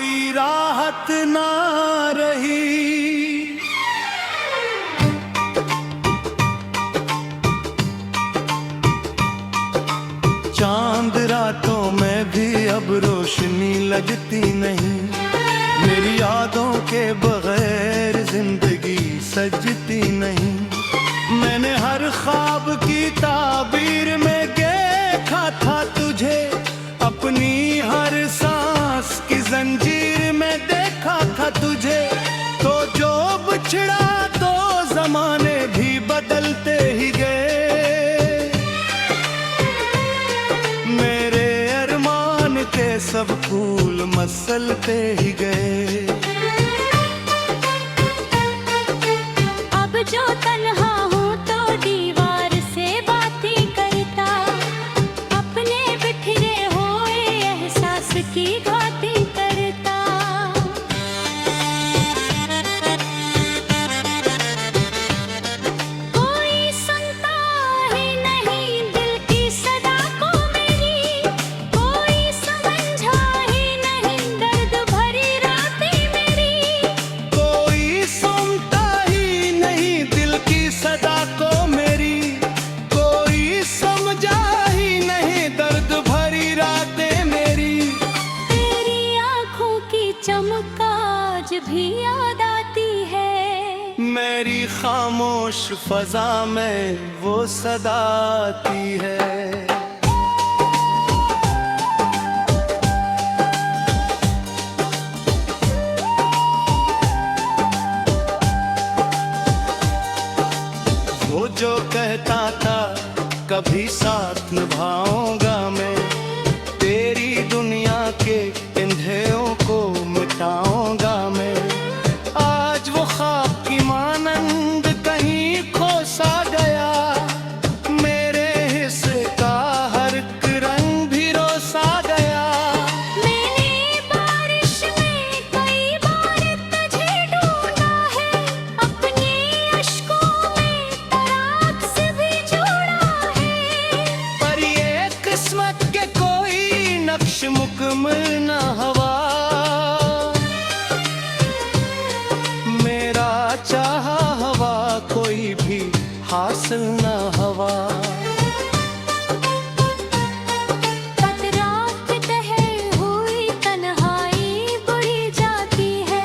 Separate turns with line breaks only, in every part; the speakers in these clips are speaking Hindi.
कोई राहत ना रही। चांद रातों में भी अब रोशनी लगती नहीं, मेरी यादों के बगैर जिंदगी सजती नहीं। मैंने हर ख्वाब की ताबीर में देखा था तुझे, अपनी हर सांस की जंजीर में देखा था तुझे। तो जो बिछड़ा तो जमाने भी बदलते ही गए, मेरे अरमान के सब फूल मसलते ही गए।
अब जो तन्हा हूँ तो दीवार से बातें करता, अपने बिखरे हुए एहसास की बातें करता। कोई सुनता ही नहीं दिल की सदा को मेरी, कोई समझा ही नहीं दर्द भरी रातें मेरी।
कोई सुनता ही नहीं दिल की सदा को मेरी, कोई समझा ही नहीं दर्द भरी रातें मेरी।
तेरी आँखों की चमक आज भी याद आती है,
मेरी खामोश फजा में वो सदा आती है। वो जो कहता था कभी साथ निभाऊंगा मैं, तेरी दुनिया के अंधेरों को मिटाऊंगा मैं। आज वो ख्वाब की मानंद कहीं खो सा गया, मेरे हिस्से का हर एक रंग भी रोसा गया।
मैंने बारिश में कई बार तुझे ढूंढा है, अपने अश्कों में तराप से भी जोड़ा है।
पर ये किस्मत के कोई नक्श मुकम्मल न हवा, मेरा चाहा हवा कोई भी हासिल न हवा।
रात तह हुई तन्हाई बुरी जाती है,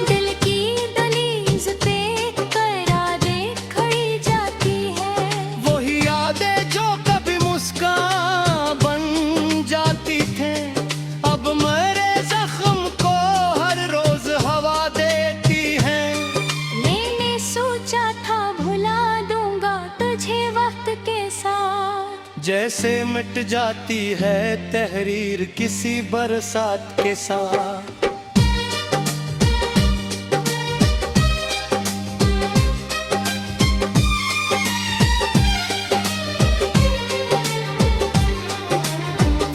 दिल की दहलीज पे करारे खड़ी जाती है।
वही यादें जो कभी मुस्कान बन जाती थे, अब मेरे जख्म को हर रोज हवा देती हैं।
मैंने सोचा था भुला दूंगा तुझे वक्त के साथ,
जैसे मिट जाती है तहरीर किसी बरसात के साथ।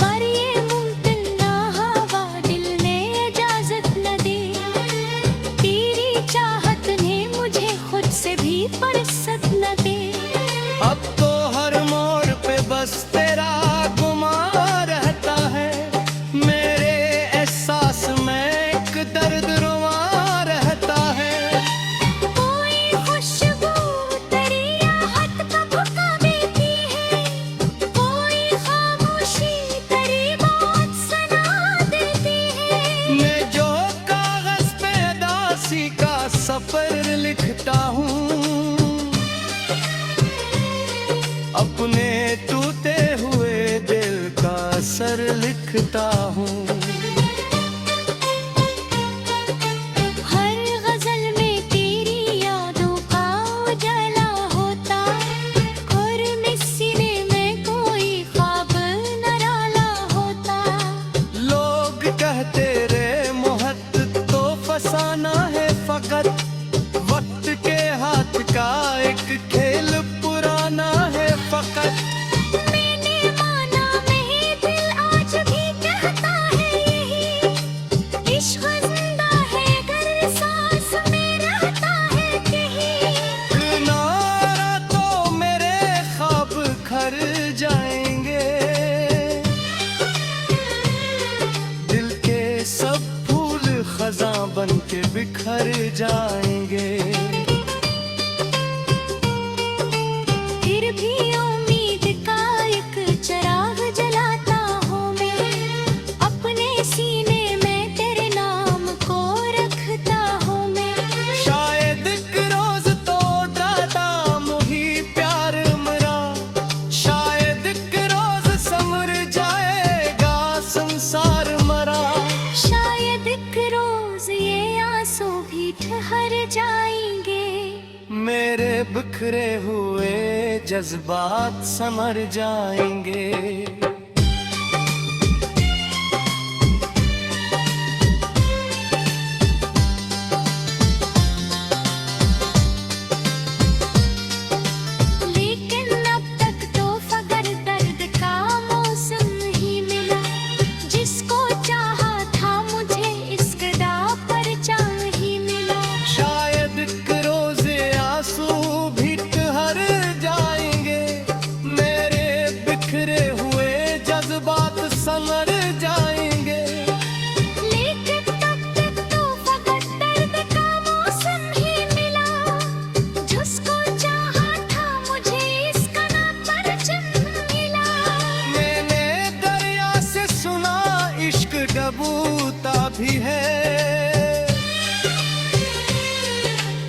पर ये मुमकिन ना हवा दिल ने इजाजत न दी, तेरी चाहत ने मुझे खुद से भी फुर्सत न दी।
अब तो हर मोड़ पे बस तेरा गुमान रहता है, मेरे एहसास में एक दर्द रुआ रहता है।
कोई खुशबू तेरी आहट का भुका देती है, कोई खामोशी तेरी बात सुना देती है।
मैं जो कागज पे दासी का सफर लिखता हूँ, अपने टूटे हुए दिल का असर लिखता हूँ।
हर गजल में तेरी यादों का उजाला होता, खुर सीने में कोई ख्वाब निराला होता।
लोग कहते रे मोहत तो फसाना है फकत, वक्त के हाथ का एक खेल पुराना है फकत।
मैंने माना नहीं दिल आज भी कहता है
बिखर जाएंगे।
फिर भी उम्मीद का एक चिराग जलाता हूँ मैं, अपने सीने में तेरे नाम को रखता हूँ मैं।
शायद एक रोज तो दादा मुही प्यार मरा, शायद एक रोज समर जाएगा संसार मरा।
शायद एक रोज ये आंसू भी ठहर जाएंगे।
मेरे बिखरे हुए जज्बात समर जाएंगे।
लेकिन अब तक तो फगर दर्द का मौसम ही मिला, जिसको चाहा था मुझे इस गदा पर चाही मिला।
शायद एक रोज आंसू भी ठहर जाएंगे, मेरे बिखरे हुए जज्बात समर जाएंगे।
लेकिन तब तक तो फगर दर्द का मौसम ही मिला, जिसको चाहा था मुझे इस गदा पर मिला।
मैंने दरिया से सुना इश्क डूबता भी है,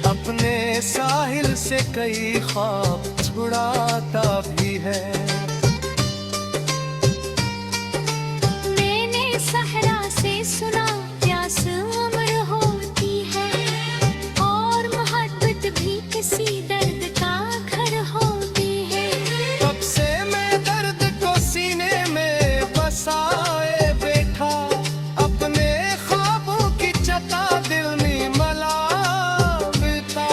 अपने साहिल से कई ख्वाब छुड़ाता भी है।
मैंने सहरा से सुना प्यास उम्र होती है, और मोहब्बत भी किसी दर्द का घर होती है।
तब से मैं दर्द को सीने में बसाए बैठा, अपने ख्वाबों की चता दिल में मला बिता।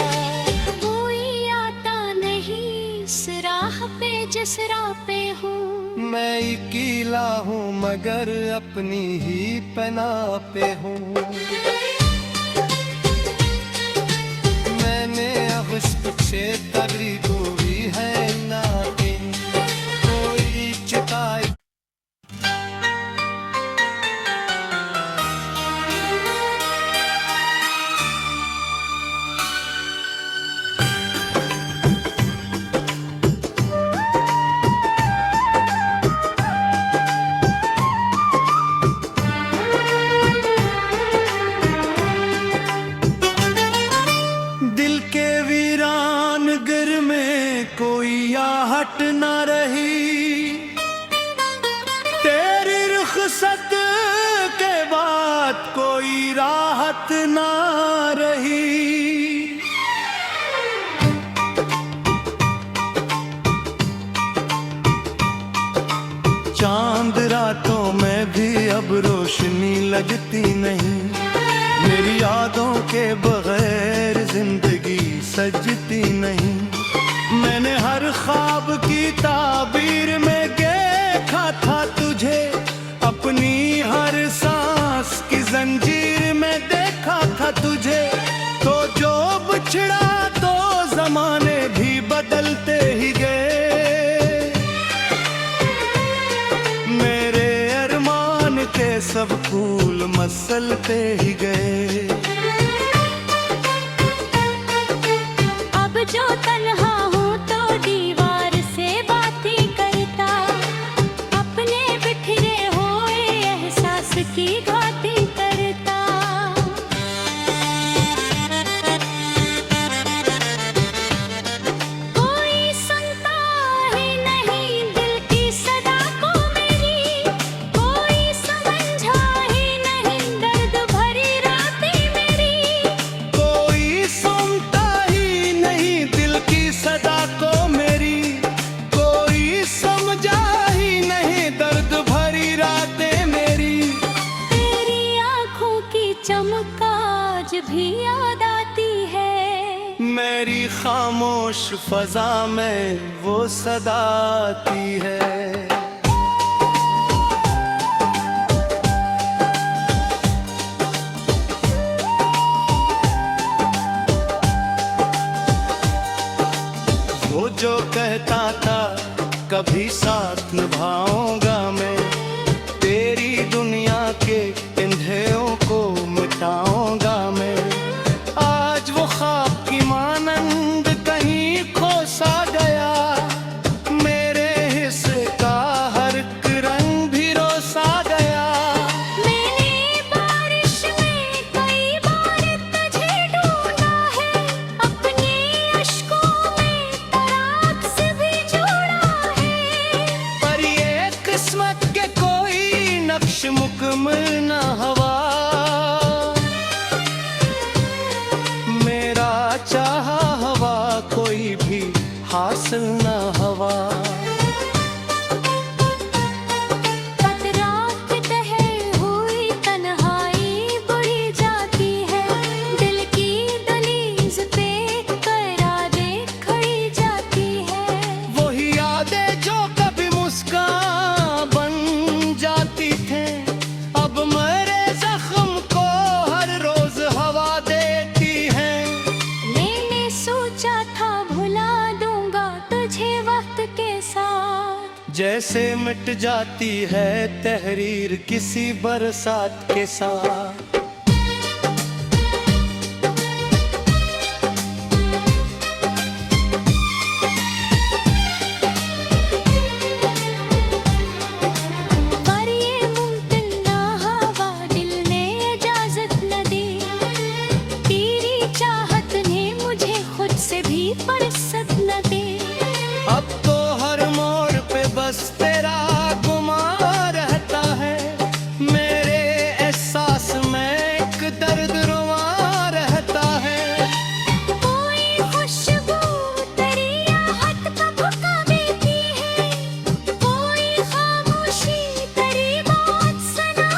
कोई आता नहीं इस राह पे जिस राह पे हूँ।
मैं अकेला हूँ मगर अपनी ही पनाह पे हूँ। मैंने अब इस पीछे तरी कोई है ना कि कोई चिताई। दिल के वीरान गिर में कोई आहट न रही, तेरी रुखसत के बाद कोई राहत न रही। चांद रातों में भी अब रोशनी लगती नहीं, मेरी यादों के बगैर जिंदगी सजती नहीं। मैंने हर ख्वाब की ताबीर में देखा था तुझे, अपनी हर सांस की जंजीर में देखा था तुझे। तो जो बिछड़ा तो जमाने भी बदलते ही गए, मेरे अरमान के सब फूल मसलते ही गए।
अब जो तन्हा हूँ तो दीवार से बातें करता, अपने बिखरे हुए एहसास की बातें करता। कोई सुनता ही नहीं दिल की सदा को मेरी, कोई समझा ही नहीं दर्द भरी रातें मेरी।
कोई सुनता ही नहीं दिल की सदा को मेरी, कोई समझा ही नहीं दर्द भरी रातें मेरी।
तेरी आँखों की चमक आज भी याद आती है,
मेरी खामोश फजा में वो सदा आती है। वो जो कहता था कभी साथ निभाऊंगा मैं, तेरी दुनिया के अंधेरों को मिटाऊंगा मैं। कोई नक्श मुकम्मल न हवा, मेरा चाहा हवा कोई भी हासिल न हवा। जैसे मिट जाती है तहरीर किसी बरसात के साथ।
पर ये मुमकिन ना हवा दिल ने इजाजत न दी, तेरी चाहत ने मुझे खुद से भी फुर्सत न दी।
अब तो हर मोड़ पे बस तेरा गुमा रहता है, मेरे एहसास में एक दर्द रुआ रहता है।
कोई खुशबू तेरी आहट का भुका देती है, कोई खामोशी तेरी मौत सुना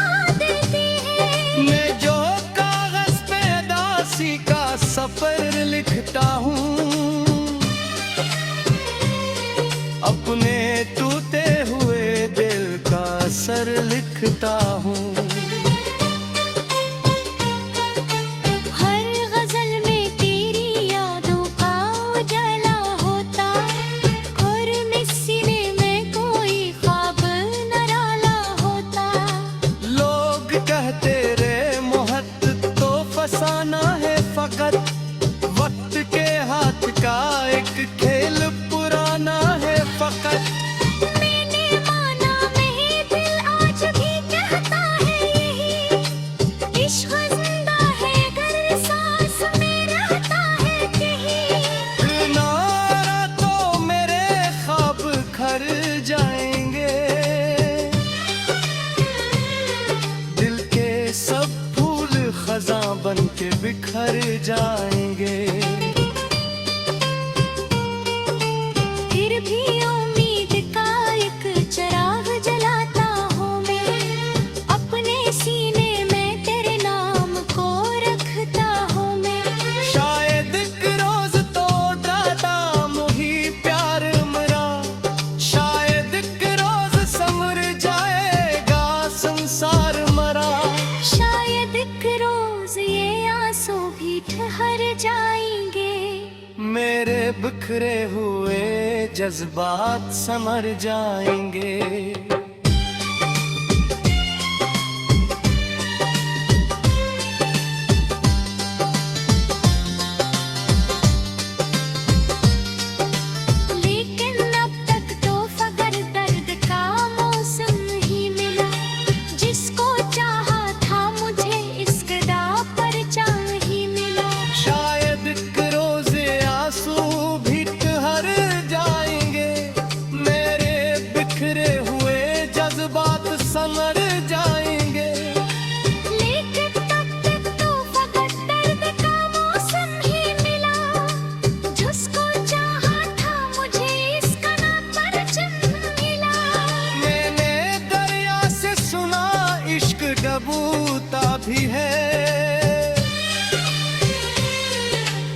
देती है।
मैं जो कागज पे उदासी का सफर लिखता हूँ, अपने टूटे हुए दिल का असर लिखता हूँ।
हर गजल में तेरी यादों का उजाला होता, खुर्म सीने में कोई ख्वाब निराला होता।
लोग कहते रे मोहत तो फसाना है फकत, वक्त के हाथ का एक खेल पुराना है फकत।
मैंने माना नहीं दिल आज भी कहता है यही, इश्क जिंदा है गर सांस में रहता है कहीं।
नारा तो मेरे ख्वाब खर जाएंगे, दिल के सब फूल खज़ां बन के बिखर जाएंगे।
फिर भी उम्मीद का एक चिराग जलाता हूँ मैं, अपने सीने में तेरे नाम को रखता हूँ मैं।
शायद एक रोज तो दादा मुही प्यार मरा, शायद एक रोज संवर जाएगा संसार मरा।
शायद एक रोज ये आंसू भी ठहर जाएंगे,
मेरे बिखरे हुए जज्बात संवर जाएंगे।
लेकिन अब तक तो फकर दर्द का मौसम ही मिला, जिसको चाहा था मुझे इस गदा पर चाह ही मिला।
शायद एक रोज आंसू भी ठहर जाएंगे, मेरे बिखरे हुए जज्बात संवर जाएंगे।
लेकिन तब तक तो फकर दर्द का मौसम ही मिला, जिसको चाहा था मुझे इस कना पर मिला।
मैंने दरिया से सुना इश्क डबूता भी है,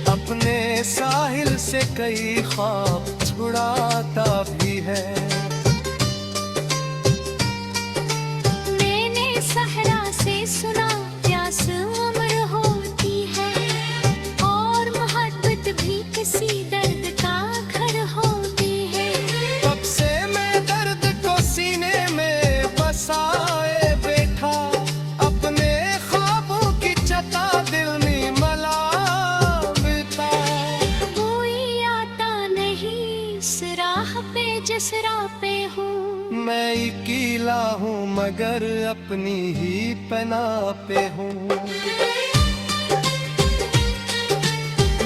अपने साहिल से कई ख्वाब छुड़ाता भी है।
मैंने सहरा से सुना प्यास उम्र होती है, और मोहब्बत भी किसी दर्द का घर होती है।
तब से मैं दर्द को सीने में बसाए बैठा, अपने ख्वाबों की चता दिल में मला बिता।
कोई आता नहीं इस राह पे जिस राह पे हूँ,
मैं अकेला हूँ मगर अपनी ही पनाह पे हूँ।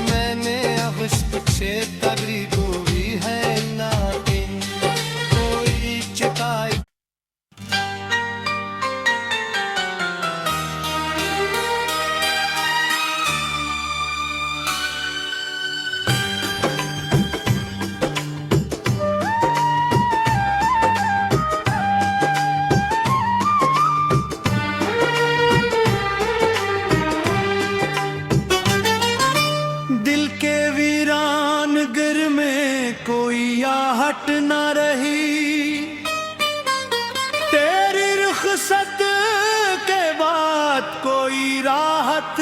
मैंने अब से तबरी हुई है नाते, कोई चिताई घबराहट न रही। तेरी रुखसत के बाद कोई राहत